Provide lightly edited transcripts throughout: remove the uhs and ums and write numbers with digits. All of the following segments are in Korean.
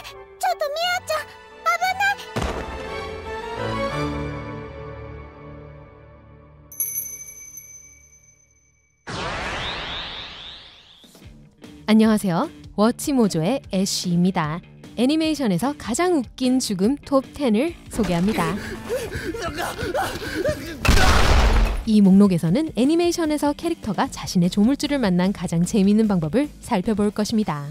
ちょっとミアちゃん、안녕하세요. 워치모조의 애쉬입니다. 애니메이션에서 가장 웃긴 죽음 톱 10을 소개합니다. 이 목록에서는 애니메이션에서 캐릭터가 자신의 조물주를 만난 가장 재미있는 방법을 살펴볼 것입니다.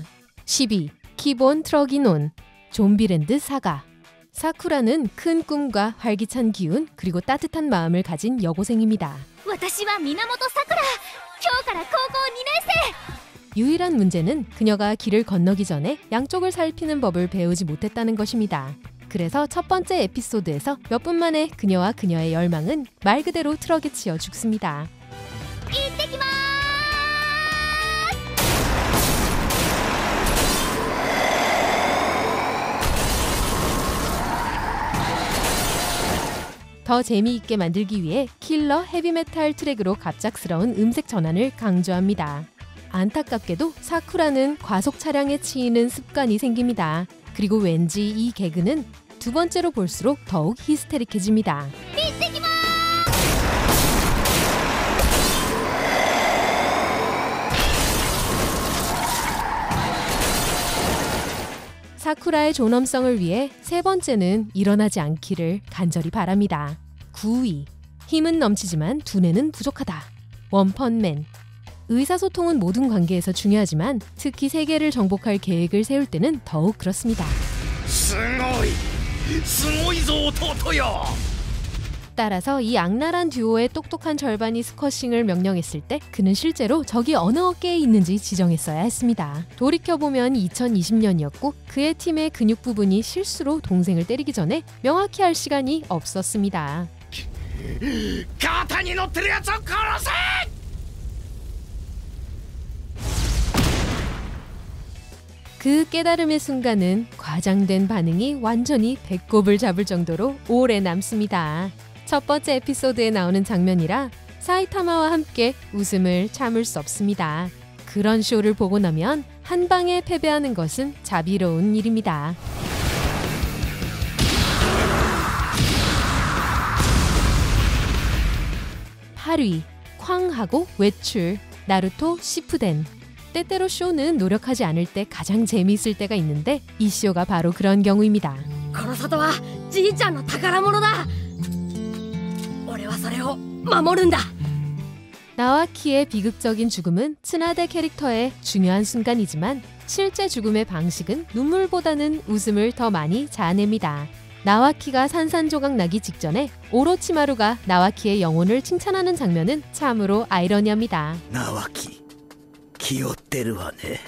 10위. 키본 트러기논 좀비랜드 사가. 사쿠라는 큰 꿈과 활기찬 기운 그리고 따뜻한 마음을 가진 여고생입니다. 私は源さくら。今日から高校2年生。 유일한 문제는 그녀가 길을 건너기 전에 양쪽을 살피는 법을 배우지 못했다는 것입니다. 그래서 첫 번째 에피소드에서 몇 분 만에 그녀와 그녀의 열망은 말 그대로 트럭에 치여 죽습니다. 行ってきまーす。 더 재미있게 만들기 위해 킬러 헤비메탈 트랙으로 갑작스러운 음색 전환을 강조합니다. 안타깝게도 사쿠라는 과속 차량에 치이는 습관이 생깁니다. 그리고 왠지 이 개그는 두 번째로 볼수록 더욱 히스테릭해집니다. 사쿠라의 존엄성을 위해 세 번째는 일어나지 않기를 간절히 바랍니다. 9위. 힘은 넘치지만 두뇌는 부족하다. 원펀맨. 의사소통은 모든 관계에서 중요하지만 특히 세계를 정복할 계획을 세울 때는 더욱 그렇습니다. 따라서 이 악랄한 듀오의 똑똑한 절반이 스쿼싱을 명령했을 때 그는 실제로 적이 어느 어깨에 있는지 지정했어야 했습니다. 돌이켜보면 2020년이었고 그의 팀의 근육 부분이 실수로 동생을 때리기 전에 명확히 할 시간이 없었습니다. 그 깨달음의 순간은 과장된 반응이 완전히 배꼽을 잡을 정도로 오래 남습니다. 첫 번째 에피소드에 나오는 장면이라 사이타마와 함께 웃음을 참을 수 없습니다. 그런 쇼를 보고 나면 한 방에 패배하는 것은 자비로운 일입니다. 8위. 쾅하고 외출. 나루토 시프덴. 때때로 쇼는 노력하지 않을 때 가장 재미있을 때가 있는데 이 쇼가 바로 그런 경우입니다. この里はじいちゃんの宝物だ。俺はそれを守るんだ。 나와키의 비극적인 죽음은 츠나데 캐릭터의 중요한 순간이지만 실제 죽음의 방식은 눈물보다는 웃음을 더 많이 자아냅니다. 나와키가 산산조각 나기 직전에 오로치마루가 나와키의 영혼을 칭찬하는 장면은 참으로 아이러니합니다. 나와키, 기어때르와네.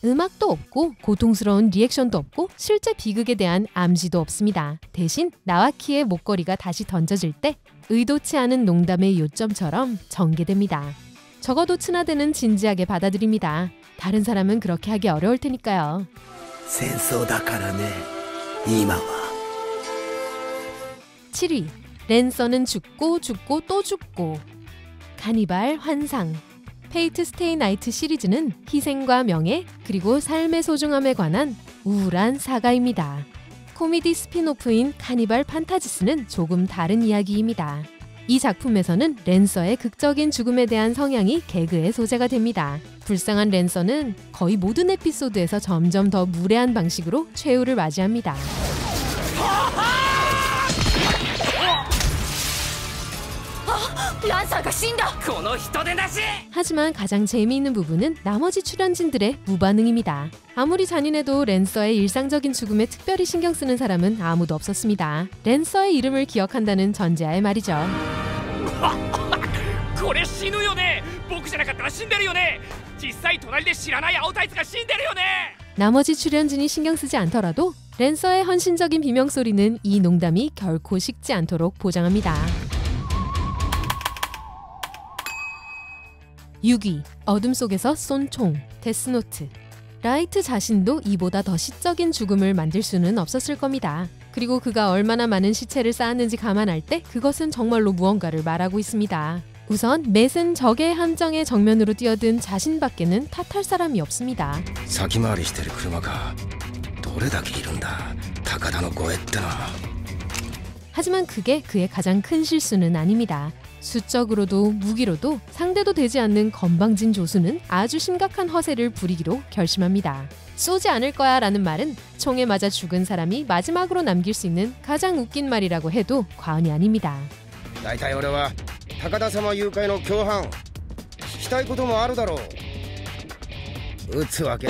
음악도 없고 고통스러운 리액션도 없고 실제 비극에 대한 암시도 없습니다. 대신 나와키의 목걸이가 다시 던져질 때 의도치 않은 농담의 요점처럼 전개됩니다. 적어도 츠나데는 진지하게 받아들입니다. 다른 사람은 그렇게 하기 어려울 테니까요. 戦争だからね、今は。 7위. 랜서는 죽고 또 죽고. 카니발 환상. 페이트 스테이 나이트 시리즈는 희생과 명예 그리고 삶의 소중함에 관한 우울한 사가입니다. 코미디 스피노프인 카니발 판타지스는 조금 다른 이야기입니다. 이 작품에서는 랜서의 극적인 죽음에 대한 성향이 개그의 소재가 됩니다. 불쌍한 랜서는 거의 모든 에피소드에서 점점 더 무례한 방식으로 최후를 맞이합니다. 하지만 가장 재미있는 부분은 나머지 출연진들의 무반응입니다. 아무리 잔인해도 랜서의 일상적인 죽음에 특별히 신경 쓰는 사람은 아무도 없었습니다. 랜서의 이름을 기억한다는 전제하에 말이죠. 나머지 출연진이 신경 쓰지 않더라도 랜서의 헌신적인 비명소리는 이 농담이 결코 식지 않도록 보장합니다. 6위. 어둠 속에서 쏜 총. 데스노트. 라이트 자신도 이보다 더 시적인 죽음을 만들 수는 없었을 겁니다. 그리고 그가 얼마나 많은 시체를 쌓았는지 감안할 때 그것은 정말로 무언가를 말하고 있습니다. 우선 맷은 적의 함정에 정면으로 뛰어든 자신밖에는 탓할 사람이 없습니다. 先回りしてる車がどれだけいるんだ高田の護衛ってのは。 하지만 그게 그의 가장 큰 실수는 아닙니다. 수적으로도 무기로도 상대도 되지 않는 건방진 조수는 아주 심각한 허세를 부리기로 결심합니다. 쏘지 않을 거야 라는 말은 총에 맞아 죽은 사람이 마지막으로 남길 수 있는 가장 웃긴 말이라고 해도 과언이 아닙니다. 大体俺は高田様誘拐の共犯聞きたいこともあるだろう。撃つわけ。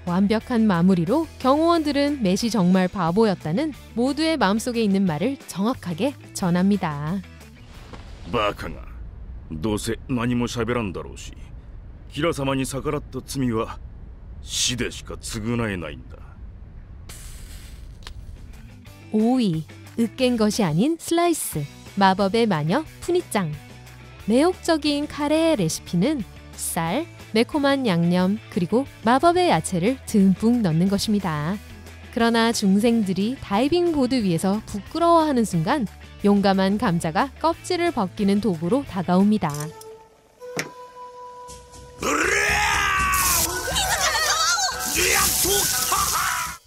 완벽한 마무리로 경호원들은 맷이 정말 바보였다는 모두의 마음속에 있는 말을 정확하게 전합니다. バカがどうせ何も喋らんだろうし、キラ様に逆らった罪は死でしか償えないんだ。 5위, 으깬 것이 아닌 슬라이스, 마법의 마녀 푸니짱. 매혹적인 카레의 레시피는 쌀, 매콤한 양념, 그리고 마법의 야채를 듬뿍 넣는 것입니다. 그러나 중생들이 다이빙 보드 위에서 부끄러워하는 순간 용감한 감자가 껍질을 벗기는 도구로 다가옵니다.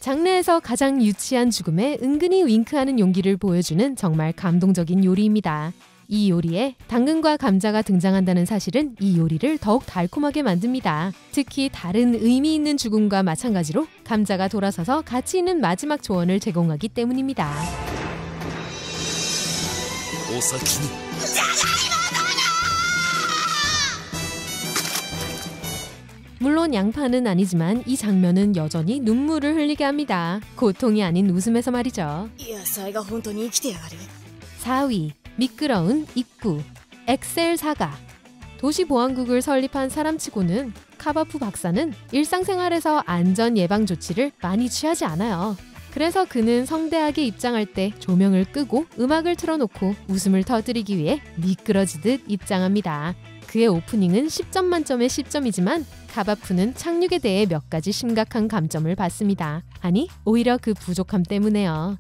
장르에서 가장 유치한 죽음에 은근히 윙크하는 용기를 보여주는 정말 감동적인 요리입니다. 이 요리에 당근과 감자가 등장한다는 사실은 이 요리를 더욱 달콤하게 만듭니다. 특히 다른 의미 있는 죽음과 마찬가지로 감자가 돌아서서 가치 있는 마지막 조언을 제공하기 때문입니다. 물론 양파는 아니지만 이 장면은 여전히 눈물을 흘리게 합니다. 고통이 아닌 웃음에서 말이죠. 野菜が本当に生きてやがる。 4위, 미끄러운 입구, 엑셀 사가. 도시보안국을 설립한 사람치고는 카바프 박사는 일상생활에서 안전 예방 조치를 많이 취하지 않아요. 그래서 그는 성대하게 입장할 때 조명을 끄고 음악을 틀어놓고 웃음을 터뜨리기 위해 미끄러지듯 입장합니다. 그의 오프닝은 10점 만점에 10점이지만 카바프는 착륙에 대해 몇 가지 심각한 감점을 받습니다. 아니, 오히려 그 부족함 때문에요.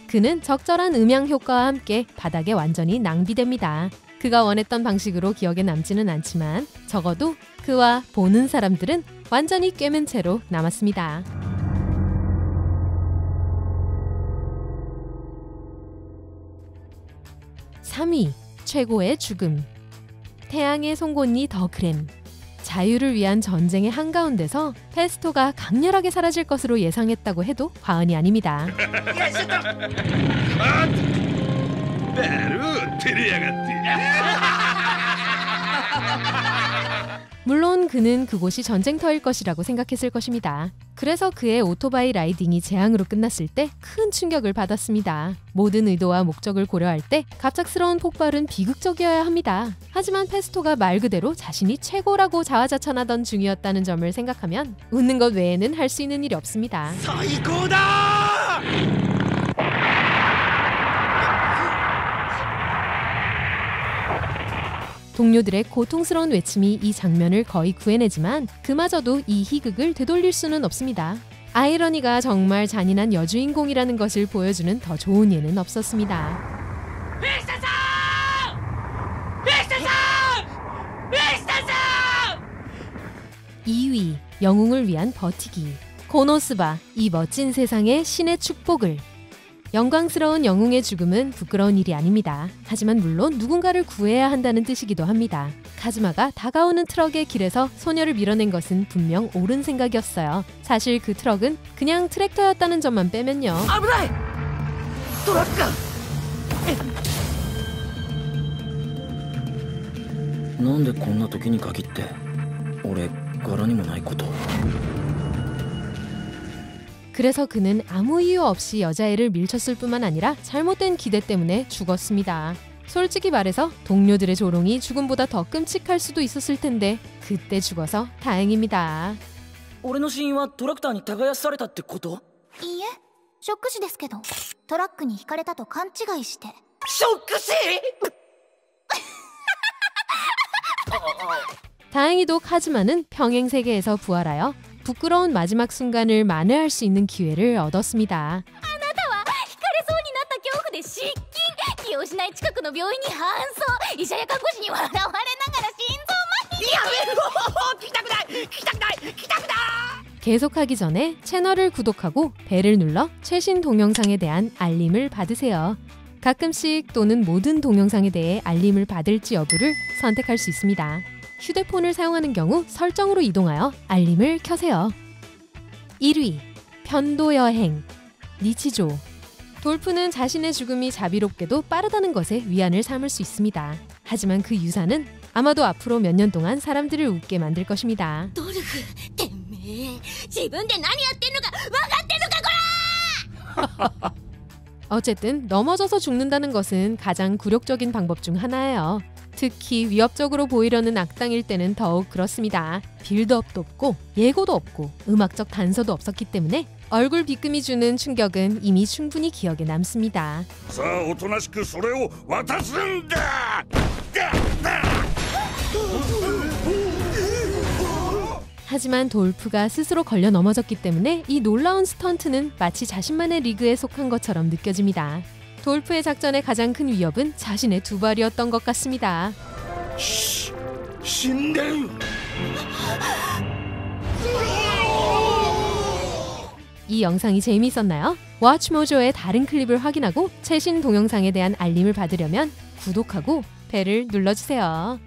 그는 적절한 음향 효과와 함께 바닥에 완전히 낭비됩니다. 그가 원했던 방식으로 기억에 남지는 않지만 적어도 그와 보는 사람들은 완전히 꿰맨 채로 남았습니다. (3위) 최고의 죽음. 태양의 송곳니 더 그램. 자유를 위한 전쟁의 한가운데서 페스토가 강렬하게 사라질 것으로 예상했다고 해도 과언이 아닙니다. ベル照れやがって 물론 그는 그곳이 전쟁터일 것이라고 생각했을 것입니다. 그래서 그의 오토바이 라이딩이 재앙으로 끝났을 때 큰 충격을 받았습니다. 모든 의도와 목적을 고려할 때 갑작스러운 폭발은 비극적이어야 합니다. 하지만 페스토가 말 그대로 자신이 최고라고 자화자찬하던 중이었다는 점을 생각하면 웃는 것 외에는 할 수 있는 일이 없습니다. 最高だ 동료들의 고통스러운 외침이 이 장면을 거의 구해내지만 그마저도 이 희극을 되돌릴 수는 없습니다. 아이러니가 정말 잔인한 여주인공이라는 것을 보여주는 더 좋은 예는 없었습니다. 2위, 영웅을 위한 버티기. 고노스바, 이 멋진 세상의 신의 축복을. 영광스러운 영웅의 죽음은 부끄러운 일이 아닙니다. 하지만 물론 누군가를 구해야 한다는 뜻이기도 합니다. 카즈마가 다가오는 트럭의 길에서 소녀를 밀어낸 것은 분명 옳은 생각이었어요. 사실 그 트럭은 그냥 트랙터였다는 점만 빼면요. 危ないトラックがなんでこんな時に限って俺柄にもないこと 그래서 그는 아무 이유 없이 여자애를 밀쳤을 뿐만 아니라 잘못된 기대 때문에 죽었습니다. 솔직히 말해서 동료들의 조롱이 죽음보다 더 끔찍할 수도 있었을 텐데 그때 죽어서 다행입니다. 俺の死因はトラクターに耕されたってこと？いいえ、ショック死ですけど、トラックにひかれたと勘違いして。ショック死 다행히도 카즈마는 평행 세계에서 부활하여 부끄러운 마지막 순간을 만회할 수 있는 기회를 얻었습니다. 引かれそうになった恐怖で失禁、気を失い近くの病院に搬送、医者や看護師に笑われながら心臓麻痺。やめろ、聞きたくない聞きたくない聞きたくない。 계속하기 전에 채널을 구독하고 벨을 눌러 최신 동영상에 대한 알림을 받으세요. 가끔씩 또는 모든 동영상에 대해 알림을 받을지 여부를 선택할 수 있습니다. 휴대폰을 사용하는 경우 설정으로 이동하여 알림을 켜세요. 1위, 편도여행, 니치조. 돌프는 자신의 죽음이 자비롭게도 빠르다는 것에 위안을 삼을 수 있습니다. 하지만 그 유산은 아마도 앞으로 몇 년 동안 사람들을 웃게 만들 것입니다. ドルフ、てめえ、自分で何やってんのか分かってんのかこら！ 어쨌든 넘어져서 죽는다는 것은 가장 굴욕적인 방법 중 하나예요. 특히 위협적으로 보이려는 악당일 때는 더욱 그렇습니다. 빌드업도 없고 예고도 없고 음악적 단서도 없었기 때문에 얼굴 비금이 주는 충격은 이미 충분히 기억에 남습니다. さあおとなしくそれを渡すんだ。 하지만 돌프가 스스로 걸려 넘어졌기 때문에 이 놀라운 스턴트는 마치 자신만의 리그에 속한 것처럼 느껴집니다. 돌프의 작전의 가장 큰 위협은 자신의 두 발이었던 것 같습니다. 死んでる。 이 영상이 재미있었나요? 워치모조의 다른 클립을 확인하고 최신 동영상에 대한 알림을 받으려면 구독하고 벨을 눌러주세요.